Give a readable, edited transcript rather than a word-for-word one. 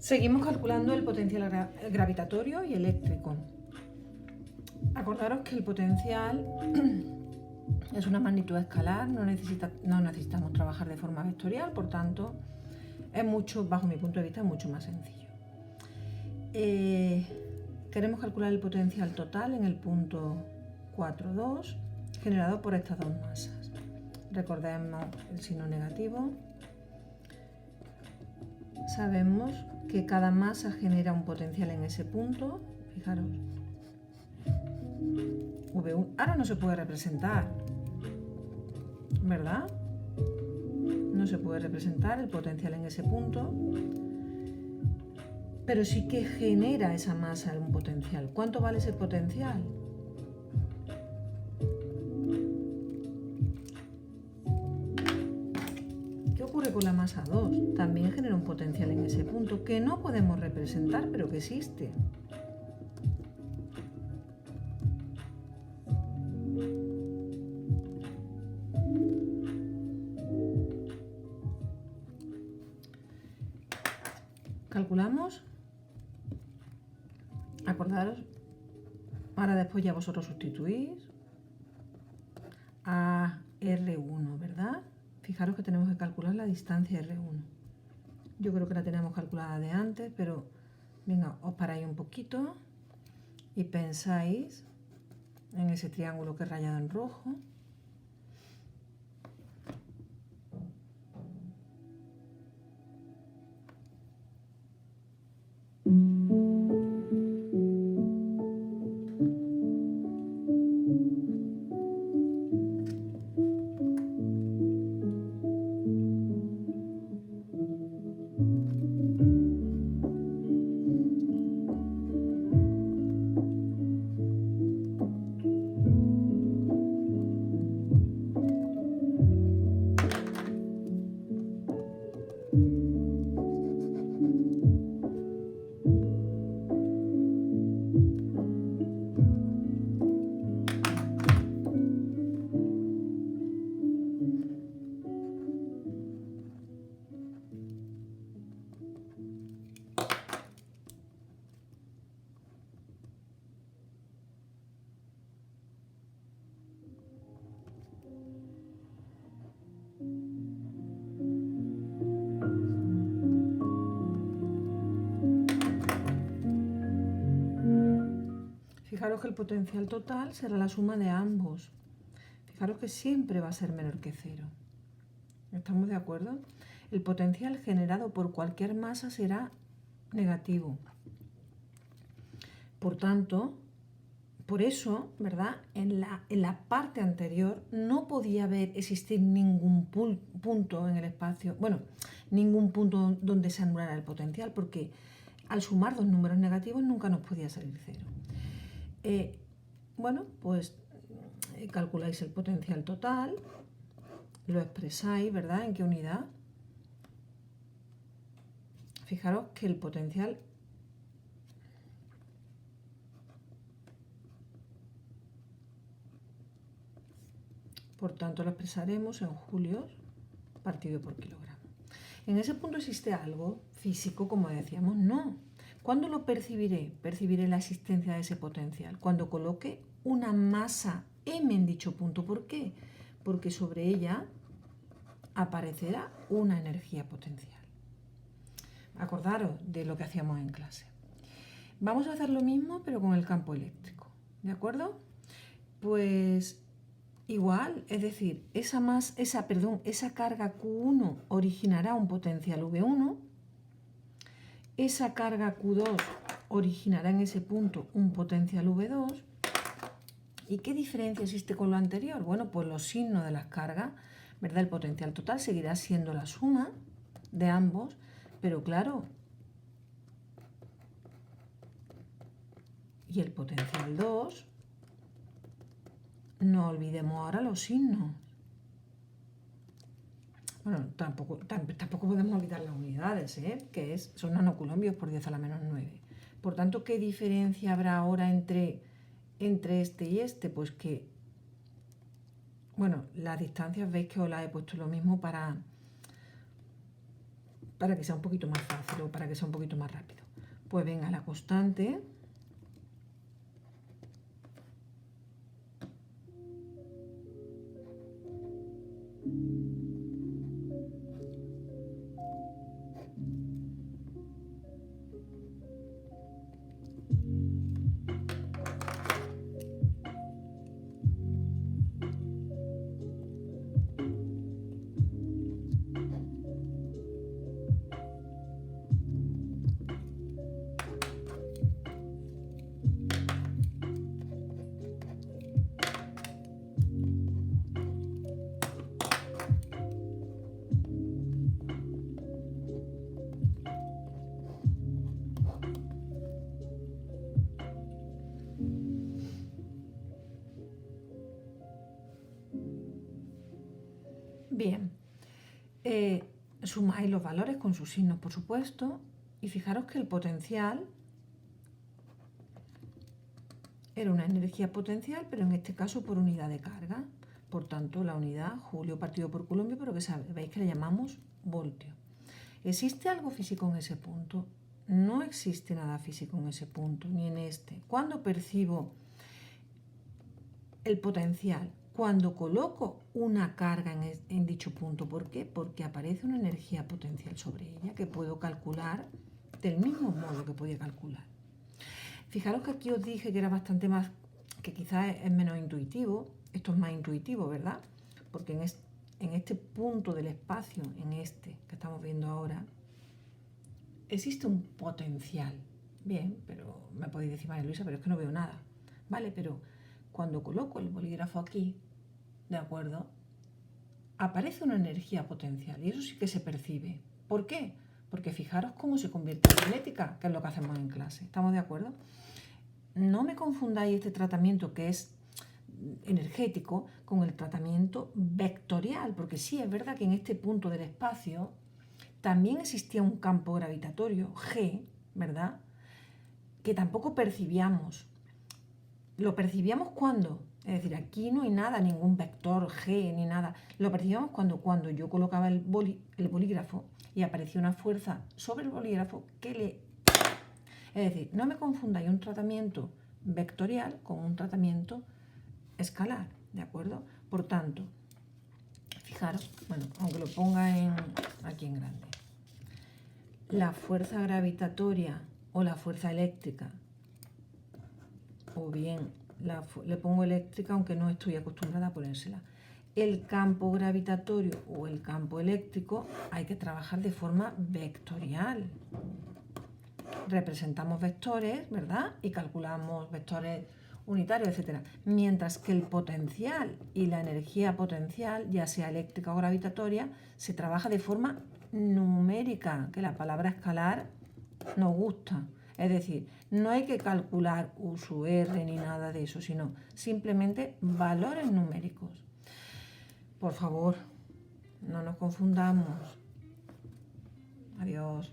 Seguimos calculando el potencial gravitatorio y eléctrico. Acordaros que el potencial es una magnitud escalar, no necesitamos trabajar de forma vectorial, por tanto, es mucho, bajo mi punto de vista, mucho más sencillo. Queremos calcular el potencial total en el punto 4,2 generado por estas dos masas. Recordemos el signo negativo. Sabemos que cada masa genera un potencial en ese punto. Fijaros. V1 ahora no se puede representar, ¿verdad? No se puede representar el potencial en ese punto, pero sí que genera esa masa un potencial. ¿Cuánto vale ese potencial? ¿Qué ocurre con la masa 2? También genera un potencial en ese punto que no podemos representar, pero que existe. Calculamos. Acordaros, ahora después ya vosotros sustituís a R1, ¿verdad? Fijaros que tenemos que calcular la distancia R1. Yo creo que la tenemos calculada de antes, pero venga, os paráis un poquito y pensáis en ese triángulo que he rayado en rojo. Fijaros que el potencial total será la suma de ambos. Fijaros que siempre va a ser menor que cero. ¿Estamos de acuerdo? El potencial generado por cualquier masa será negativo. Por tanto, por eso, ¿verdad? En la parte anterior no podía existir ningún punto en el espacio, bueno, ningún punto donde se anulara el potencial, porque al sumar dos números negativos nunca nos podía salir cero. Bueno, pues calculáis el potencial total, lo expresáis, ¿verdad? ¿En qué unidad? Fijaros que el potencial por tanto lo expresaremos en julios partido por kilogramo. ¿En ese punto existe algo físico, como decíamos? No. ¿Cuándo lo percibiré? Percibiré la existencia de ese potencial. Cuando coloque una masa m en dicho punto. ¿Por qué? Porque sobre ella aparecerá una energía potencial. Acordaros de lo que hacíamos en clase. Vamos a hacer lo mismo, pero con el campo eléctrico. ¿De acuerdo? Pues igual, es decir, esa carga Q1 originará un potencial V1. Esa carga Q2 originará en ese punto un potencial V2. ¿Y qué diferencia existe con lo anterior? Bueno, pues los signos de las cargas, ¿verdad? El potencial total seguirá siendo la suma de ambos, pero claro, y el potencial 2, no olvidemos ahora los signos. Bueno, tampoco podemos olvidar las unidades, que son nanocoulombios por 10 a la menos 9. Por tanto, ¿qué diferencia habrá ahora entre este y este? Pues que, bueno, las distancias veis que os las he puesto lo mismo para que sea un poquito más fácil o para que sea un poquito más rápido. Pues venga, la constante. Bien, sumáis los valores con sus signos, por supuesto, y fijaros que el potencial era una energía potencial, pero en este caso por unidad de carga. Por tanto, la unidad, julio partido por coulomb, pero que sabéis que le llamamos voltio. ¿Existe algo físico en ese punto? No existe nada físico en ese punto, ni en este. ¿Cuándo percibo el potencial? Cuando coloco una carga en dicho punto. ¿Por qué? Porque aparece una energía potencial sobre ella que puedo calcular del mismo modo que podía calcular. Fijaros que aquí os dije que era bastante más, que quizás es menos intuitivo. Esto es más intuitivo, ¿verdad? Porque en este punto del espacio, en este que estamos viendo ahora, existe un potencial. Bien, pero me podéis decir, María Luisa, pero es que no veo nada. Vale, pero cuando coloco el bolígrafo aquí, ¿de acuerdo? Aparece una energía potencial y eso sí que se percibe. ¿Por qué? Porque fijaros cómo se convierte en magnética, que es lo que hacemos en clase. ¿Estamos de acuerdo? No me confundáis este tratamiento que es energético con el tratamiento vectorial, porque sí es verdad que en este punto del espacio también existía un campo gravitatorio, G, ¿verdad? Que tampoco percibíamos. ¿Lo percibíamos cuándo? Es decir, aquí no hay nada, ningún vector G ni nada. Lo percibíamos cuando yo colocaba el bolígrafo y aparecía una fuerza sobre el bolígrafo que le... Es decir, no me confundáis un tratamiento vectorial con un tratamiento escalar, ¿de acuerdo? Por tanto, fijaros, bueno, aunque lo ponga aquí en grande, la fuerza gravitatoria o la fuerza eléctrica, o bien le pongo eléctrica aunque no estoy acostumbrada a ponérsela. El campo gravitatorio o el campo eléctrico hay que trabajar de forma vectorial. Representamos vectores, ¿verdad? Y calculamos vectores unitarios, etc. Mientras que el potencial y la energía potencial, ya sea eléctrica o gravitatoria, se trabaja de forma numérica, que la palabra escalar nos gusta. Es decir, no hay que calcular U sub R ni nada de eso, sino simplemente valores numéricos. Por favor, no nos confundamos. Adiós.